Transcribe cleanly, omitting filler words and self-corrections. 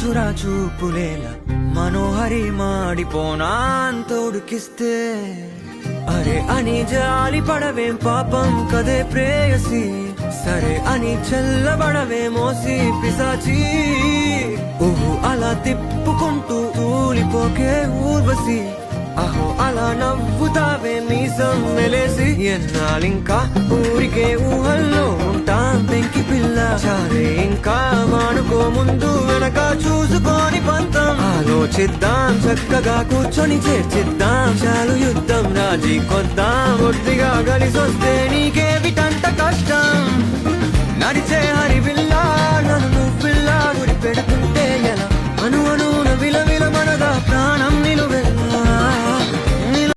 ಚುರಾ ಚೂಪುಲೇಲ మనోహరి మాడిపోనా అంత ఉడికిస్తే అరే అని జాలి పడవేం పాపం కదే ప్రేయసి సరే అని చల్లబడవే మోసి పిశాచి ఊహు అలా తిప్పుకుంటూ తూలిపోకే ఊర్వశి అహో అలా నవ్వుతావే మీసం మెలేసి ఎన్నాళ్ళింకా ఊరికే ఊహల్లో ఉంటాం పెంకి పిల్ల చాలే ఇంకా మానుకో ముందు వెనక చూసుకొని పంతం ఆలోచిద్దాం చక్కగా కూర్చొని చేర్చిద్దాం చాలు యుద్ధం రాజీ కొద్దాం ఒట్టిగా కలిసొస్తే నీకేమిటంత కష్టం నడిచే